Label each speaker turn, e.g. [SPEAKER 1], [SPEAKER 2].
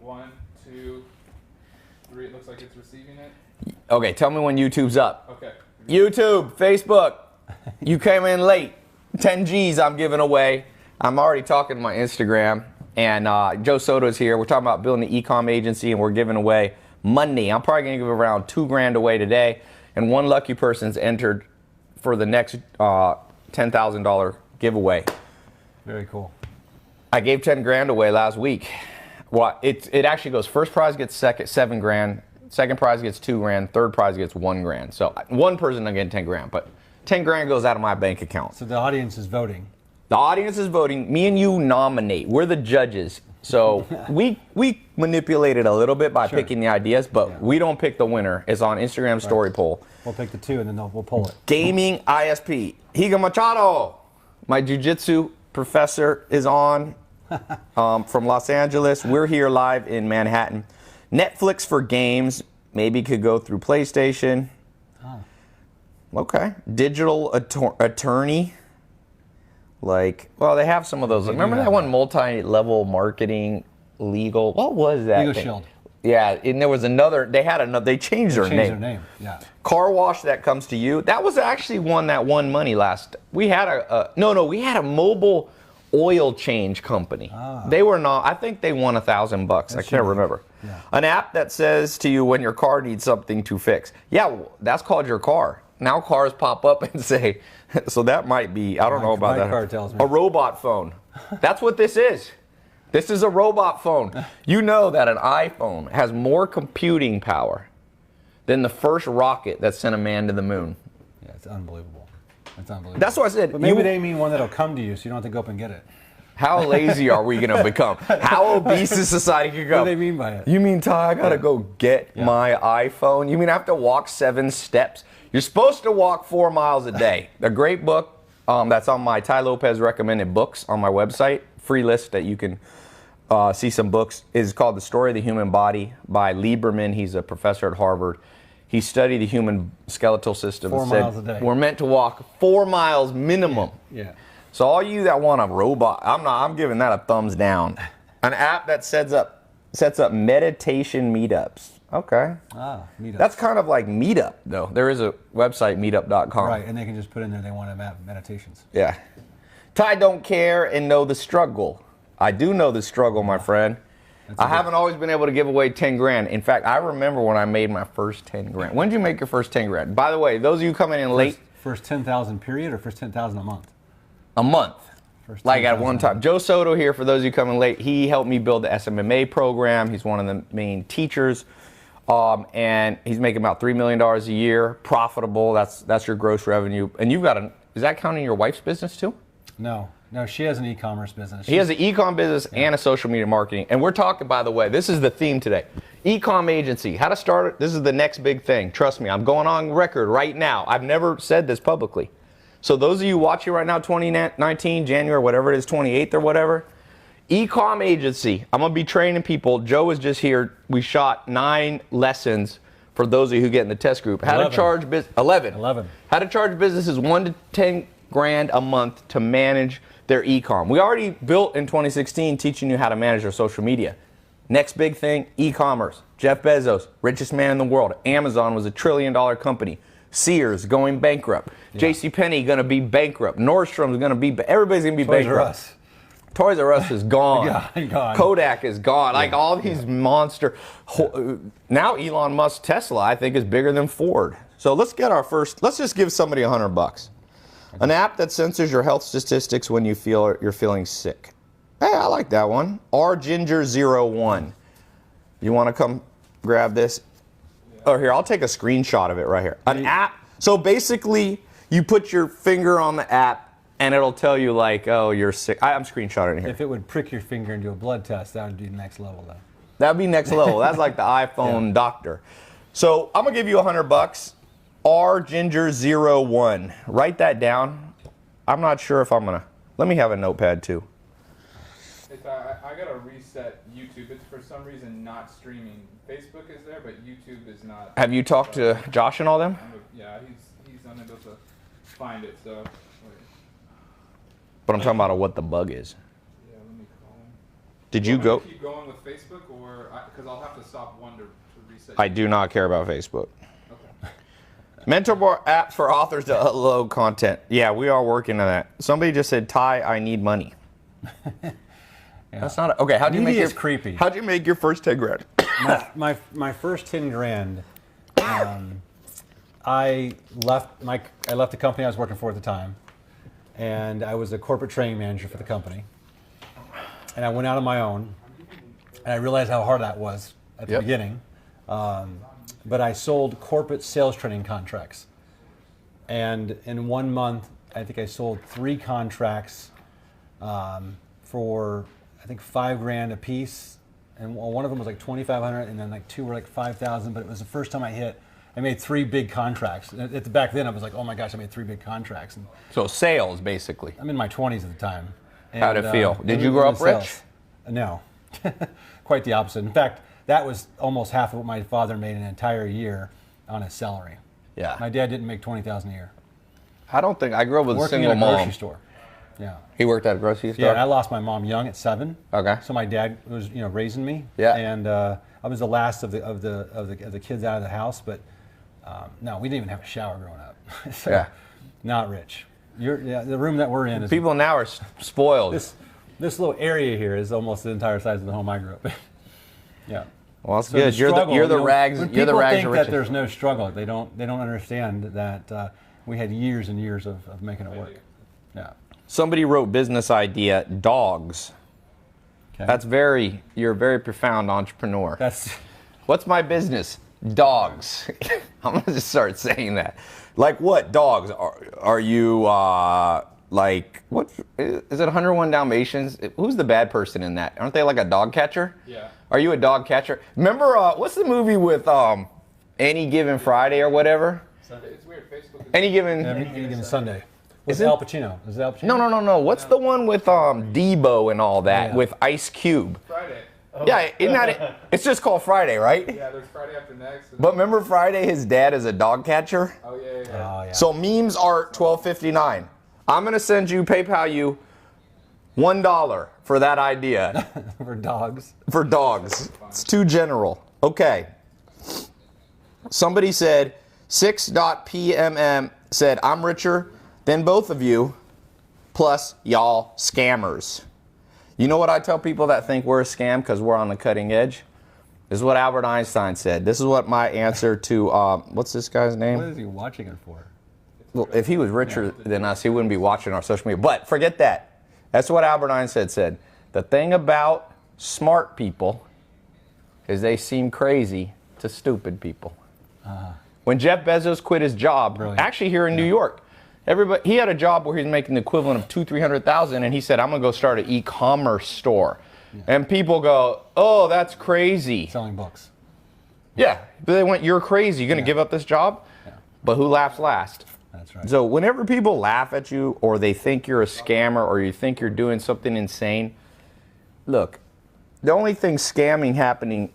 [SPEAKER 1] 1, 2, 3. It looks like it's receiving it.
[SPEAKER 2] Okay, tell me when YouTube's up.
[SPEAKER 1] Okay.
[SPEAKER 2] YouTube, Facebook, you came in late. 10 G's I'm giving away. I'm already talking to my Instagram. And Joe Soto's here. We're talking about building an e-com agency, and we're giving away money. I'm probably going to give around $2,000 away today. And one lucky person's entered for the next $10,000 giveaway.
[SPEAKER 3] Very cool.
[SPEAKER 2] I gave $10,000 away last week. Well, it actually goes, first prize gets $7,000, second prize gets $2,000, third prize gets $1,000. So one person will get $10,000, but $10,000 goes out of my bank account.
[SPEAKER 3] So the audience is voting.
[SPEAKER 2] The audience is voting. Me and you nominate. We're the judges. So we manipulate it a little bit by picking the ideas, but we don't pick the winner. It's on Instagram story poll.
[SPEAKER 3] We'll pick the two and then we'll pull it.
[SPEAKER 2] Gaming ISP. Higa Machado, my jiu-jitsu professor, is on from Los Angeles. We're here live in Manhattan. Netflix for games. Maybe could go through PlayStation.
[SPEAKER 3] Oh.
[SPEAKER 2] Okay. Digital attorney. Like, well, they have some of those. Remember that one, multi-level marketing, legal? What was that?
[SPEAKER 3] Legal
[SPEAKER 2] thing?
[SPEAKER 3] Shield.
[SPEAKER 2] Yeah, and there was another. They had another. They changed their name.
[SPEAKER 3] Yeah.
[SPEAKER 2] Car wash that comes to you. That was actually one that won money last. We had we had a mobile oil change company.
[SPEAKER 3] Ah.
[SPEAKER 2] They were not. I think they won $1,000. I can't remember.
[SPEAKER 3] Yeah.
[SPEAKER 2] An app that says to you when your car needs something to fix. Yeah, that's called your car. Now cars pop up and say, so that might be, I don't know about that.
[SPEAKER 3] My car tells me.
[SPEAKER 2] A robot phone. That's what this is. This is a robot phone. You know that an iPhone has more computing power than the first rocket that sent a man to the moon.
[SPEAKER 3] Yeah, it's unbelievable. It's unbelievable.
[SPEAKER 2] That's what I said.
[SPEAKER 3] But maybe they mean one that'll come to you so you don't have to go up and get it.
[SPEAKER 2] How lazy are we going to become? How obese is society could go?
[SPEAKER 3] What do they mean by it?
[SPEAKER 2] You mean, Ty, I got to go get my iPhone? You mean I have to walk 7 steps? You're supposed to walk 4 miles a day. A great book that's on my Tai Lopez recommended books on my website. Free list that you can see some books is called The Story of the Human Body by Lieberman. He's a professor at Harvard. He studied the human skeletal system.
[SPEAKER 3] 4 miles a day.
[SPEAKER 2] We're meant to walk 4 miles minimum.
[SPEAKER 3] Yeah.
[SPEAKER 2] So all you that want a robot, I'm giving that a thumbs down. An app that sets up meditation meetups. Okay.
[SPEAKER 3] Ah, meetups.
[SPEAKER 2] That's kind of like Meetup, though. There is a website, meetup.com.
[SPEAKER 3] Right, and they can just put in there they want to have meditations.
[SPEAKER 2] Yeah. Ty don't care and know the struggle. I do know the struggle, my friend. I haven't always been able to give away $10,000. In fact, I remember when I made my first $10,000. When did you make your first $10,000? By the way, those of you coming in late.
[SPEAKER 3] First 10,000 period or first 10,000 a month?
[SPEAKER 2] A month.
[SPEAKER 3] First
[SPEAKER 2] like at
[SPEAKER 3] 10,000
[SPEAKER 2] one time. Joe Soto here, for those of you coming late, he helped me build the SMMA program. He's one of the main teachers. And he's making about $3 million a year, profitable. That's your gross revenue. And you've got is that counting your wife's business too?
[SPEAKER 3] No, she has an e-commerce business.
[SPEAKER 2] He has an e-com business and a social media marketing. And we're talking, by the way, this is the theme today. E-com agency, how to start it. This is the next big thing. Trust me, I'm going on record right now. I've never said this publicly. So those of you watching right now, 2019, January, whatever it is, 28th or whatever, e-com agency. I'm going to be training people. Joe was just here. We shot 9 lessons for those of you who get in the test group. How
[SPEAKER 3] 11.
[SPEAKER 2] to charge 11.
[SPEAKER 3] 11.
[SPEAKER 2] How to charge businesses $1 to $10,000 a month to manage their e-com. We already built in 2016 teaching you how to manage your social media. Next big thing, e-commerce. Jeff Bezos, richest man in the world. Amazon was $1 trillion company. Sears going bankrupt. JCPenney going to be bankrupt. Nordstrom's going to be, everybody's going to be bankrupt. Toys R Us is gone.
[SPEAKER 3] Gone.
[SPEAKER 2] Kodak is gone. Like all these monster. Now Elon Musk Tesla, I think, is bigger than Ford. So let's get our first. Let's just give somebody $100. An app that censors your health statistics when you feel you're feeling sick. Hey, I like that one. rginger01. You want to come grab this? Oh, here, I'll take a screenshot of it right here. An app. So basically, you put your finger on the app. And it'll tell you like, oh, you're sick. I'm screenshotting it here.
[SPEAKER 3] If it would prick your finger and do a blood test, that would be next level, though.
[SPEAKER 2] That would be next level. That's like the iPhone doctor. So I'm gonna give you $100. rginger01. Write that down. I'm not sure if I'm gonna. Let me have a notepad too.
[SPEAKER 1] I gotta reset YouTube. It's for some reason not streaming. Facebook is there, but YouTube is not.
[SPEAKER 2] Have you talked to Josh and all them?
[SPEAKER 1] Yeah, he's unable to find it. So.
[SPEAKER 2] But I'm talking about what the bug is.
[SPEAKER 1] Yeah, let me call him.
[SPEAKER 2] Did you go?
[SPEAKER 1] Keep going with Facebook, or because I'll have to stop one to reset.
[SPEAKER 2] I do not care about Facebook.
[SPEAKER 1] Okay.
[SPEAKER 2] Mentor board apps for authors to upload content. Yeah, we are working on that. Somebody just said, Ty, I need money. That's not okay. How'd you make your
[SPEAKER 3] creepy?
[SPEAKER 2] How'd you make your first 10 grand?
[SPEAKER 3] my first 10 grand. I left the company I was working for at the time, and I was a corporate training manager for the company. And I went out on my own, and I realized how hard that was at the beginning. But I sold corporate sales training contracts, and in 1 month, I think I sold 3 contracts for I think $5 grand a piece, and one of them was like $2,500, and then like 2 were like $5,000. But it was the first time I made 3 big contracts. Back then, I was like, oh my gosh, I made 3 big contracts. And
[SPEAKER 2] So sales, basically.
[SPEAKER 3] I'm in my 20s at the time. And,
[SPEAKER 2] How'd it feel? Did you grow up rich?
[SPEAKER 3] No, quite the opposite. In fact, that was almost half of what my father made an entire year on his salary.
[SPEAKER 2] Yeah.
[SPEAKER 3] My dad didn't make $20,000 a year.
[SPEAKER 2] I don't think I grew up with
[SPEAKER 3] Working
[SPEAKER 2] a single
[SPEAKER 3] at a
[SPEAKER 2] mom.
[SPEAKER 3] grocery store. Yeah.
[SPEAKER 2] He worked at a grocery store.
[SPEAKER 3] Yeah, and I lost my mom young at 7.
[SPEAKER 2] Okay.
[SPEAKER 3] So my dad was, raising me.
[SPEAKER 2] Yeah.
[SPEAKER 3] And I was the last of the kids out of the house, but no, we didn't even have a shower growing up. So,
[SPEAKER 2] Yeah.
[SPEAKER 3] Not rich. The room that we're in is
[SPEAKER 2] People now are spoiled.
[SPEAKER 3] this little area here is almost the entire size of the home I grew up in. Yeah.
[SPEAKER 2] Well, that's
[SPEAKER 3] So
[SPEAKER 2] good. You're the
[SPEAKER 3] struggle,
[SPEAKER 2] rags.
[SPEAKER 3] When
[SPEAKER 2] You're the rags
[SPEAKER 3] people
[SPEAKER 2] of
[SPEAKER 3] think that
[SPEAKER 2] riches.
[SPEAKER 3] there's no struggle, they don't understand that we had years and years of making it work. Yeah.
[SPEAKER 2] Somebody wrote business idea, dogs.
[SPEAKER 3] Okay.
[SPEAKER 2] You're a very profound entrepreneur.
[SPEAKER 3] That's
[SPEAKER 2] What's my business? Dogs. I'm gonna just start saying that. Like what dogs? Are you like what? Is it 101 Dalmatians? Who's the bad person in that? Aren't they like a dog catcher?
[SPEAKER 1] Yeah.
[SPEAKER 2] Are you a dog catcher? Remember what's the movie with Any Given Friday or whatever?
[SPEAKER 1] It's weird. Facebook.
[SPEAKER 2] Any Given.
[SPEAKER 3] any given Sunday. Was
[SPEAKER 2] Is it-
[SPEAKER 3] Al Pacino? Is it Al Pacino?
[SPEAKER 2] No. What's the one with Debo and all that
[SPEAKER 3] Yeah.
[SPEAKER 2] with Ice Cube?
[SPEAKER 1] Friday.
[SPEAKER 2] Yeah, isn't that it? It's just called Friday, right?
[SPEAKER 1] Yeah, there's Friday after next. And
[SPEAKER 2] But remember Friday, his dad is a dog catcher?
[SPEAKER 1] oh yeah.
[SPEAKER 3] Oh, yeah.
[SPEAKER 2] So memes are $12.59. I'm gonna send you PayPal you $1 for that idea
[SPEAKER 3] For dogs.
[SPEAKER 2] for dogs. It's too general. Okay. Somebody said 6.PMM said I'm richer than both of you, plus y'all scammers. You know what I tell people that think we're a scam because we're on the cutting edge? This is what Albert Einstein said. This is what my answer to what's this guy's name?
[SPEAKER 3] What is he watching it for?
[SPEAKER 2] Well, if he was richer than us, he wouldn't be watching our social media. But forget that. That's what Albert Einstein said. The thing about smart people is they seem crazy to stupid people. When Jeff Bezos quit his job,
[SPEAKER 3] Brilliant.
[SPEAKER 2] actually here in New York, he had a job where he was making the equivalent of $200,000-300,000, and he said, "I'm gonna go start an e-commerce store." And people go, "Oh, that's crazy."
[SPEAKER 3] Selling books.
[SPEAKER 2] Yeah, but they went, "You're crazy. You're gonna give up this job?"
[SPEAKER 3] Yeah.
[SPEAKER 2] But who laughs last?
[SPEAKER 3] That's right.
[SPEAKER 2] So whenever people laugh at you or they think you're a scammer or you think you're doing something insane, look, the only thing scamming happening